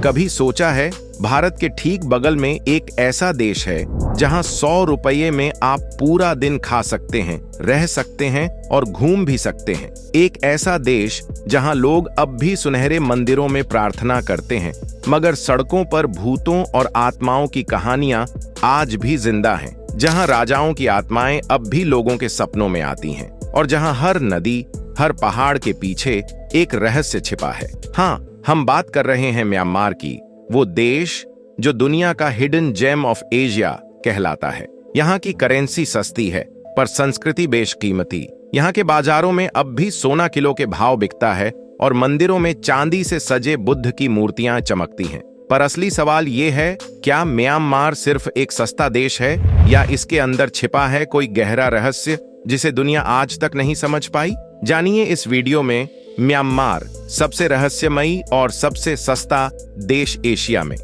कभी सोचा है, भारत के ठीक बगल में एक ऐसा देश है जहां 100 रुपये में आप पूरा दिन खा सकते हैं, रह सकते हैं और घूम भी सकते हैं। एक ऐसा देश जहां लोग अब भी सुनहरे मंदिरों में प्रार्थना करते हैं, मगर सड़कों पर भूतों और आत्माओं की कहानियां आज भी जिंदा हैं। जहां राजाओं की आत्माएं अब भी लोगों के सपनों में आती हैं और जहां हर नदी, हर पहाड़ के पीछे एक रहस्य छिपा है। हाँ, हम बात कर रहे हैं म्यांमार की, वो देश जो दुनिया का हिडन जेम ऑफ एशिया कहलाता है। यहाँ की करेंसी सस्ती है पर संस्कृति बेशकीमती। यहाँ के बाजारों में अब भी सोना किलो के भाव बिकता है और मंदिरों में चांदी से सजे बुद्ध की मूर्तियां चमकती हैं। पर असली सवाल ये है, क्या म्यांमार सिर्फ एक सस्ता देश है या इसके अंदर छिपा है कोई गहरा रहस्य जिसे दुनिया आज तक नहीं समझ पाई? जानिए इस वीडियो में म्यांमार, सबसे रहस्यमयी और सबसे सस्ता देश एशिया में।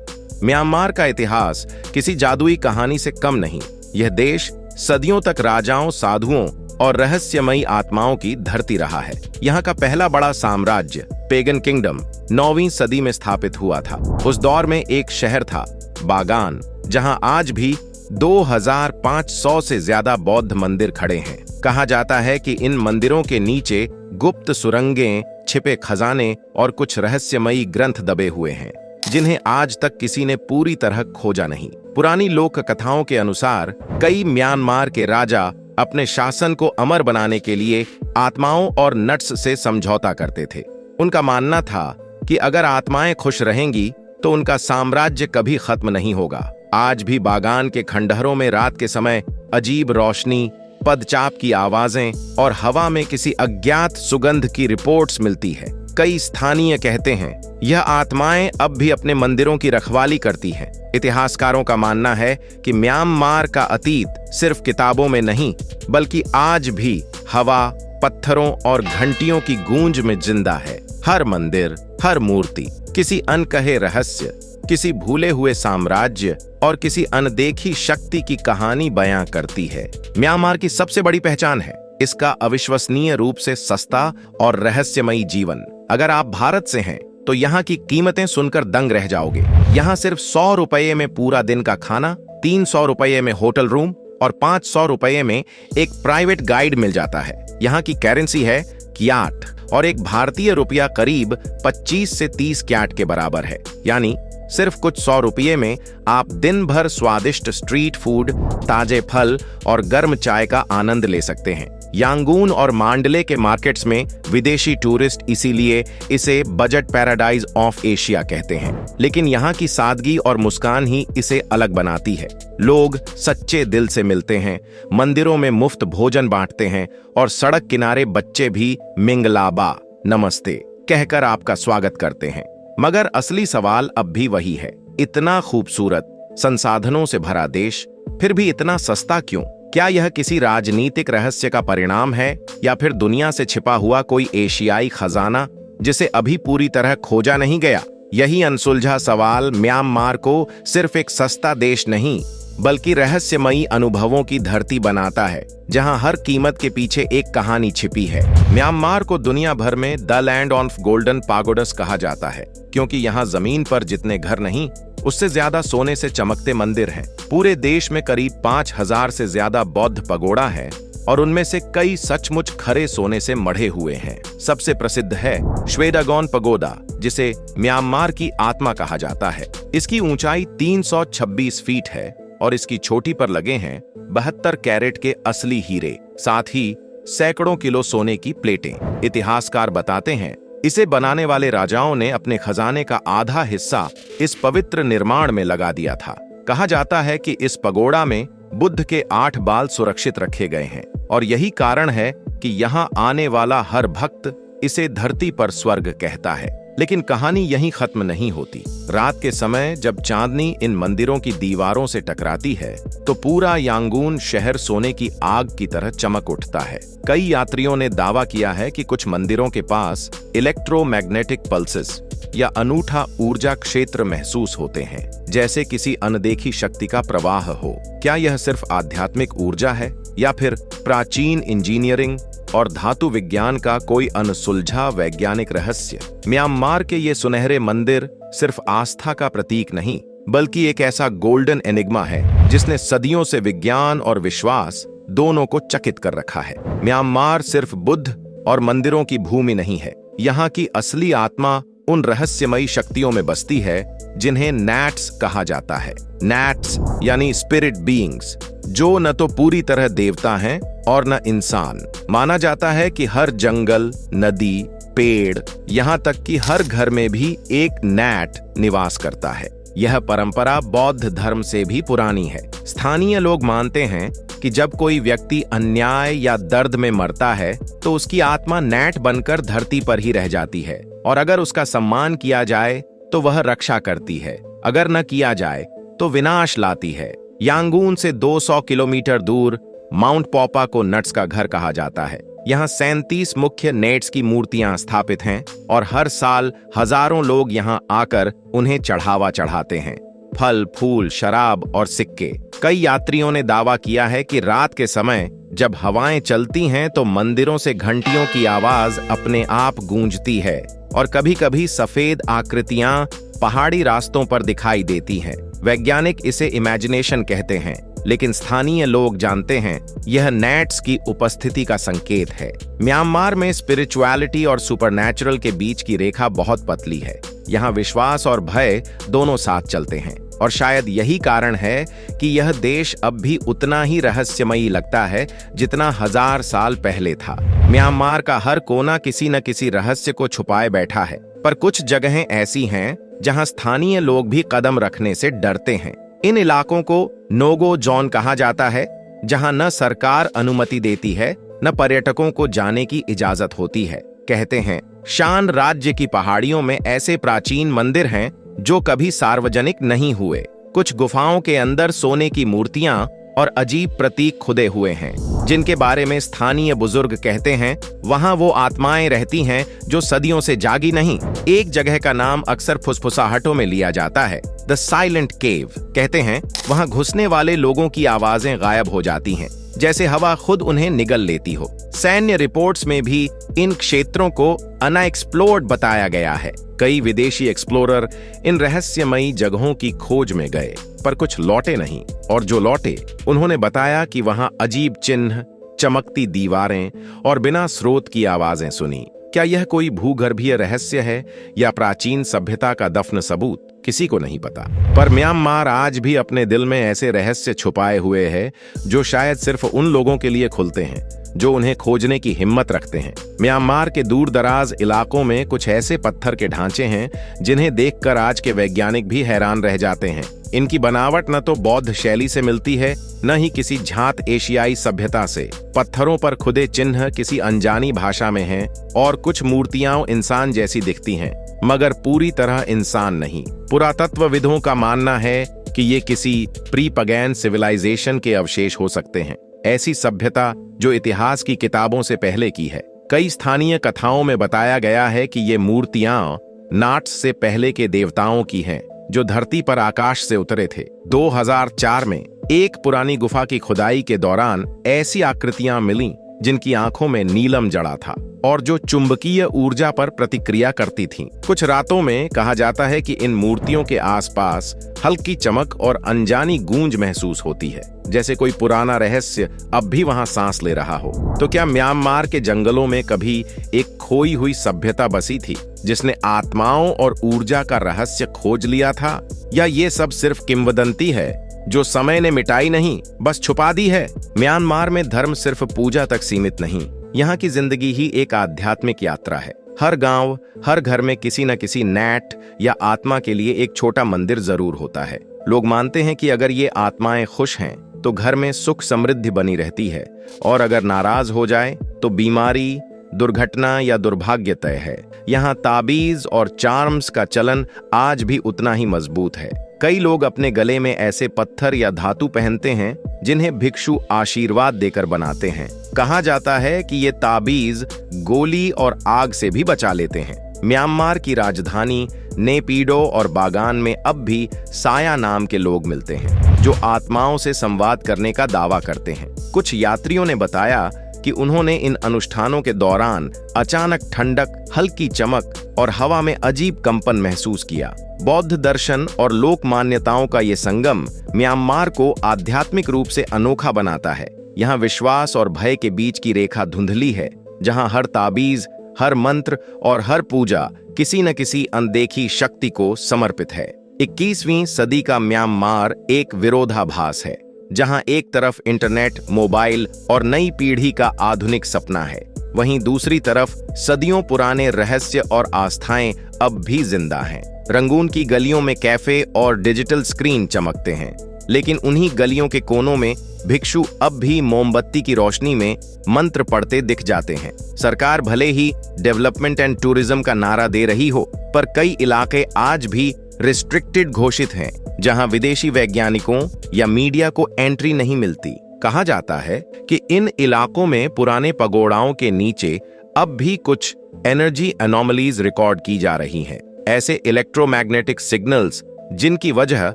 म्यांमार का इतिहास किसी जादुई कहानी से कम नहीं। यह देश सदियों तक राजाओं, साधुओं और रहस्यमयी आत्माओं की धरती रहा है। यहाँ का पहला बड़ा साम्राज्य पेगन किंगडम 9वीं सदी में स्थापित हुआ था। उस दौर में एक शहर था बागान, जहाँ आज भी 2500 से ज्यादा बौद्ध मंदिर खड़े हैं। कहा जाता है कि इन मंदिरों के नीचे गुप्त सुरंगें, छिपे खजाने और कुछ रहस्यमयी ग्रंथ दबे हुए हैं, जिन्हें आज तक किसी ने पूरी तरह खोजा नहीं। पुरानी लोक कथाओं के अनुसार कई म्यांमार के राजा अपने शासन को अमर बनाने के लिए आत्माओं और नट्स से समझौता करते थे। उनका मानना था कि अगर आत्माएं खुश रहेंगी तो उनका साम्राज्य कभी खत्म नहीं होगा। आज भी बागान के खंडहरों में रात के समय अजीब रोशनी, पदचाप की आवाजें और हवा में किसी अज्ञात सुगंध की रिपोर्ट्स मिलती है। कई स्थानीय कहते हैं यह आत्माएं अब भी अपने मंदिरों की रखवाली करती हैं। इतिहासकारों का मानना है कि म्यांमार का अतीत सिर्फ किताबों में नहीं, बल्कि आज भी हवा, पत्थरों और घंटियों की गूंज में जिंदा है। हर मंदिर, हर मूर्ति किसी अनकहे रहस्य, किसी भूले हुए साम्राज्य और किसी अनदेखी शक्ति की कहानी बयां करती है। म्यांमार की सबसे बड़ी पहचान है इसका अविश्वसनीय रूप से सस्ता और रहस्यमयी जीवन। अगर आप भारत से हैं तो यहाँ की कीमतें सुनकर दंग रह जाओगे। यहाँ सिर्फ 100 रुपये में पूरा दिन का खाना, 300 रुपये में होटल रूम और 500 रुपये में एक प्राइवेट गाइड मिल जाता है। यहाँ की करेंसी है क्याट और एक भारतीय रुपया करीब 25 से 30 क्याट के बराबर है। यानी सिर्फ कुछ 100 रुपये में आप दिन भर स्वादिष्ट स्ट्रीट फूड, ताजे फल और गर्म चाय का आनंद ले सकते हैं। यांगून और मांडले के मार्केट्स में विदेशी टूरिस्ट इसीलिए इसे बजट पैराडाइज ऑफ एशिया कहते हैं। लेकिन यहाँ की सादगी और मुस्कान ही इसे अलग बनाती है। लोग सच्चे दिल से मिलते हैं, मंदिरों में मुफ्त भोजन बांटते हैं और सड़क किनारे बच्चे भी मिंगलाबा, नमस्ते कहकर आपका स्वागत करते हैं। मगर असली सवाल अब भी वही है, इतना खूबसूरत, संसाधनों से भरा देश फिर भी इतना सस्ता क्यों? क्या यह किसी राजनीतिक रहस्य का परिणाम है या फिर दुनिया से छिपा हुआ कोई एशियाई खजाना जिसे अभी पूरी तरह खोजा नहीं गया? यही अनसुलझा सवाल म्यांमार को सिर्फ एक सस्ता देश नहीं, बल्कि रहस्यमयी अनुभवों की धरती बनाता है, जहां हर कीमत के पीछे एक कहानी छिपी है। म्यांमार को दुनिया भर में द लैंड ऑफ गोल्डन पागोडस कहा जाता है, क्योंकि यहाँ जमीन पर जितने घर नहीं, उससे ज्यादा सोने से चमकते मंदिर हैं। पूरे देश में करीब 5000 से ज्यादा बौद्ध पगोड़ा हैं और उनमें से कई सचमुच खरे सोने से मढ़े हुए हैं। सबसे प्रसिद्ध है श्वेदागोन पगोडा, जिसे म्यांमार की आत्मा कहा जाता है। इसकी ऊंचाई 326 फीट है और इसकी चोटी पर लगे हैं 72 कैरेट के असली हीरे, साथ ही सैकड़ों किलो सोने की प्लेटें। इतिहासकार बताते हैं इसे बनाने वाले राजाओं ने अपने खजाने का आधा हिस्सा इस पवित्र निर्माण में लगा दिया था। कहा जाता है कि इस पगोड़ा में बुद्ध के 8 बाल सुरक्षित रखे गए हैं और यही कारण है कि यहाँ आने वाला हर भक्त इसे धरती पर स्वर्ग कहता है। लेकिन कहानी यहीं खत्म नहीं होती। रात के समय जब चांदनी इन मंदिरों की दीवारों से टकराती है तो पूरा यांगून शहर सोने की आग की तरह चमक उठता है। कई यात्रियों ने दावा किया है कि कुछ मंदिरों के पास इलेक्ट्रोमैग्नेटिक पल्सेस या अनूठा ऊर्जा क्षेत्र महसूस होते हैं, जैसे किसी अनदेखी शक्ति का प्रवाह हो। क्या यह सिर्फ आध्यात्मिक ऊर्जा है या फिर प्राचीन इंजीनियरिंग और धातु विज्ञान का कोई अनसुलझा वैज्ञानिक रहस्य। म्यांमार के ये सुनहरे मंदिर सिर्फ आस्था का प्रतीक नहीं, बल्कि एक ऐसा गोल्डन एनिग्मा है जिसने सदियों से विज्ञान और विश्वास दोनों को चकित कर रखा है। म्यांमार सिर्फ बुद्ध और मंदिरों की भूमि नहीं है। यहाँ की असली आत्मा उन रहस्यमयी शक्तियों में बसती है जिन्हें नैट्स कहा जाता है। नैट्स यानी स्पिरिट बीइंग्स, जो न तो पूरी तरह देवता हैं और न इंसान। माना जाता है कि हर जंगल, नदी, पेड़, यहाँ तक कि हर घर में भी एक नैट निवास करता है। यह परंपरा बौद्ध धर्म से भी पुरानी है। स्थानीय लोग मानते हैं कि जब कोई व्यक्ति अन्याय या दर्द में मरता है तो उसकी आत्मा नैट बनकर धरती पर ही रह जाती है, और अगर उसका सम्मान किया जाए तो वह रक्षा करती है, अगर न किया जाए तो विनाश लाती है। यांगून से 200 किलोमीटर दूर माउंट पॉपा को नट्स का घर कहा जाता है। यहाँ 37 मुख्य नेट्स की मूर्तियां स्थापित हैं और हर साल हजारों लोग यहाँ आकर उन्हें चढ़ावा चढ़ाते हैं। फल, फूल, शराब और सिक्के। कई यात्रियों ने दावा किया है कि रात के समय जब हवाएं चलती हैं तो मंदिरों से घंटियों की आवाज अपने आप गूंजती है, और कभी-कभी सफेद आकृतियां पहाड़ी रास्तों पर दिखाई देती हैं। वैज्ञानिक इसे इमेजिनेशन कहते हैं, लेकिन स्थानीय लोग जानते हैं यह नैट्स की उपस्थिति का संकेत है। म्यांमार में स्पिरिचुअलिटी और सुपरनैचुरल के बीच की रेखा बहुत पतली है। यहाँ विश्वास और भय दोनों साथ चलते हैं, और शायद यही कारण है कि यह देश अब भी उतना ही रहस्यमयी लगता है जितना 1000 साल पहले था। म्यांमार का हर कोना किसी न किसी रहस्य को छुपाए बैठा है, पर कुछ जगहें ऐसी हैं जहां स्थानीय लोग भी कदम रखने से डरते हैं। इन इलाकों को नोगो जोन कहा जाता है, जहां न सरकार अनुमति देती है न पर्यटकों को जाने की इजाजत होती है। कहते हैं शान राज्य की पहाड़ियों में ऐसे प्राचीन मंदिर हैं जो कभी सार्वजनिक नहीं हुए। कुछ गुफाओं के अंदर सोने की मूर्तियां और अजीब प्रतीक खुदे हुए हैं, जिनके बारे में स्थानीय बुजुर्ग कहते हैं वहां वो आत्माएं रहती हैं जो सदियों से जागी नहीं। एक जगह का नाम अक्सर फुसफुसाहटों में लिया जाता है, द साइलेंट केव। कहते हैं वहां घुसने वाले लोगों की आवाजें गायब हो जाती हैं, जैसे हवा खुद उन्हें निगल लेती हो। सैन्य रिपोर्ट्स में भी इन क्षेत्रों को अनएक्सप्लोर्ड बताया गया है। कई विदेशी एक्सप्लोरर इन रहस्यमयी जगहों की खोज में गए, पर कुछ लौटे नहीं, और जो लौटे उन्होंने बताया कि वहां अजीब चिन्ह, चमकती दीवारें और बिना स्रोत की आवाजें सुनी। क्या यह कोई भूगर्भीय रहस्य है या प्राचीन सभ्यता का दफन सबूत? किसी को नहीं पता। पर म्यांमार आज भी अपने दिल में ऐसे रहस्य छुपाए हुए है जो शायद सिर्फ उन लोगों के लिए खुलते हैं जो उन्हें खोजने की हिम्मत रखते हैं। म्यांमार के दूर दराज इलाकों में कुछ ऐसे पत्थर के ढांचे हैं जिन्हें देखकर आज के वैज्ञानिक भी हैरान रह जाते हैं। इनकी बनावट न तो बौद्ध शैली से मिलती है, न ही किसी झात एशियाई सभ्यता से। पत्थरों पर खुदे चिन्ह किसी अनजानी भाषा में हैं, और कुछ मूर्तियां इंसान जैसी दिखती हैं, मगर पूरी तरह इंसान नहीं। पुरातत्वविदों का मानना है कि ये किसी प्री पगैन सिविलाइजेशन के अवशेष हो सकते हैं, ऐसी सभ्यता जो इतिहास की किताबों से पहले की है। कई स्थानीय कथाओं में बताया गया है कि ये मूर्तियां नाट्स से पहले के देवताओं की हैं, जो धरती पर आकाश से उतरे थे। 2004 में एक पुरानी गुफा की खुदाई के दौरान ऐसी आकृतियां मिलीं जिनकी आंखों में नीलम जड़ा था और जो चुंबकीय ऊर्जा पर प्रतिक्रिया करती थीं। कुछ रातों में कहा जाता है कि इन मूर्तियों के आसपास हल्की चमक और अनजानी गूंज महसूस होती है, जैसे कोई पुराना रहस्य अब भी वहां सांस ले रहा हो। तो क्या म्यांमार के जंगलों में कभी एक खोई हुई सभ्यता बसी थी जिसने आत्माओं और ऊर्जा का रहस्य खोज लिया था, या ये सब सिर्फ किंवदंती है जो समय ने मिटाई नहीं, बस छुपा दी है? म्यांमार में धर्म सिर्फ पूजा तक सीमित नहीं, यहाँ की जिंदगी ही एक आध्यात्मिक यात्रा है। हर गांव, हर घर में किसी न किसी नैट या आत्मा के लिए एक छोटा मंदिर जरूर होता है। लोग मानते हैं कि अगर ये आत्माएं खुश हैं तो घर में सुख समृद्धि बनी रहती है, और अगर नाराज हो जाए तो बीमारी, दुर्घटना या दुर्भाग्य तय है। यहाँ ताबीज और चार्म्स का चलन आज भी उतना ही मजबूत है। कई लोग अपने गले में ऐसे पत्थर या धातु पहनते हैं जिन्हें भिक्षु आशीर्वाद देकर बनाते हैं। कहा जाता है कि ये ताबीज गोली और आग से भी बचा लेते हैं। म्यांमार की राजधानी नेपिडो और बागान में अब भी साया नाम के लोग मिलते हैं जो आत्माओं से संवाद करने का दावा करते हैं। कुछ यात्रियों ने बताया कि उन्होंने इन अनुष्ठानों के दौरान अचानक ठंडक, हल्की चमक और हवा में अजीब कंपन महसूस किया। बौद्ध दर्शन और लोक मान्यताओं का ये संगम म्यांमार को आध्यात्मिक रूप से अनोखा बनाता है। यहाँ विश्वास और भय के बीच की रेखा धुंधली है, जहाँ हर ताबीज, हर मंत्र और हर पूजा किसी न किसी अनदेखी शक्ति को समर्पित है। 21वीं सदी का म्यांमार एक विरोधाभास है, जहां एक तरफ इंटरनेट, मोबाइल और नई पीढ़ी का आधुनिक सपना है, वहीं दूसरी तरफ सदियों पुराने रहस्य और आस्थाएं अब भी जिंदा हैं। रंगून की गलियों में कैफे और डिजिटल स्क्रीन चमकते हैं, लेकिन उन्हीं गलियों के कोनों में भिक्षु अब भी मोमबत्ती की रोशनी में मंत्र पढ़ते दिख जाते हैं। सरकार भले ही डेवलपमेंट एंड टूरिज्म का नारा दे रही हो, पर कई इलाके आज भी रिस्ट्रिक्टेड घोषित हैं, जहां विदेशी वैज्ञानिकों या मीडिया को एंट्री नहीं मिलती। कहा जाता है कि इन इलाकों में पुराने पगोड़ाओं के नीचे अब भी कुछ एनर्जी एनोमलीज रिकॉर्ड की जा रही हैं, ऐसे इलेक्ट्रोमैग्नेटिक सिग्नल्स जिनकी वजह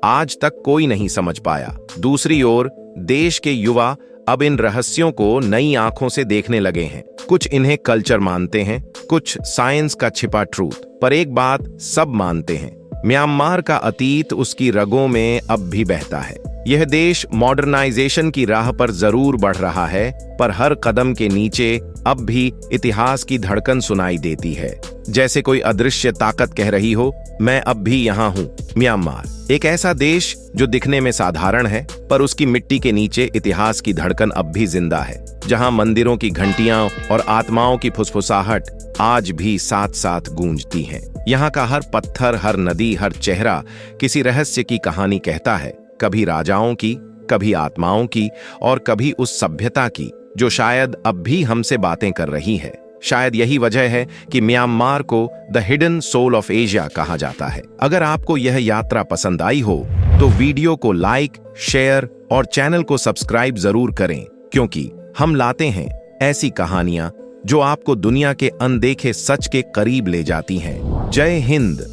आज तक कोई नहीं समझ पाया। दूसरी ओर देश के युवा अब इन रहस्यों को नई आंखों से देखने लगे हैं। कुछ इन्हें कल्चर मानते हैं, कुछ साइंस का छिपा ट्रूथ, पर एक बात सब मानते हैं, म्यांमार का अतीत उसकी रगों में अब भी बहता है। यह देश मॉडर्नाइजेशन की राह पर जरूर बढ़ रहा है, पर हर कदम के नीचे अब भी इतिहास की धड़कन सुनाई देती है, जैसे कोई अदृश्य ताकत कह रही हो, मैं अब भी यहाँ हूँ। म्यांमार एक ऐसा देश जो दिखने में साधारण है, पर उसकी मिट्टी के नीचे इतिहास की धड़कन अब भी जिंदा है, जहाँ मंदिरों की घंटियां और आत्माओं की फुसफुसाहट आज भी साथ साथ गूंजती हैं। यहाँ का हर पत्थर, हर नदी, हर चेहरा किसी रहस्य की कहानी कहता है, कभी राजाओं की, कभी आत्माओं की और कभी उस सभ्यता की जो शायद अब भी हमसे बातें कर रही है। शायद यही वजह है कि म्यांमार को the hidden soul of Asia कहा जाता है। अगर आपको यह यात्रा पसंद आई हो तो वीडियो को लाइक, शेयर और चैनल को सब्सक्राइब जरूर करें, क्योंकि हम लाते हैं ऐसी कहानियां जो आपको दुनिया के अनदेखे सच के करीब ले जाती हैं। जय हिंद।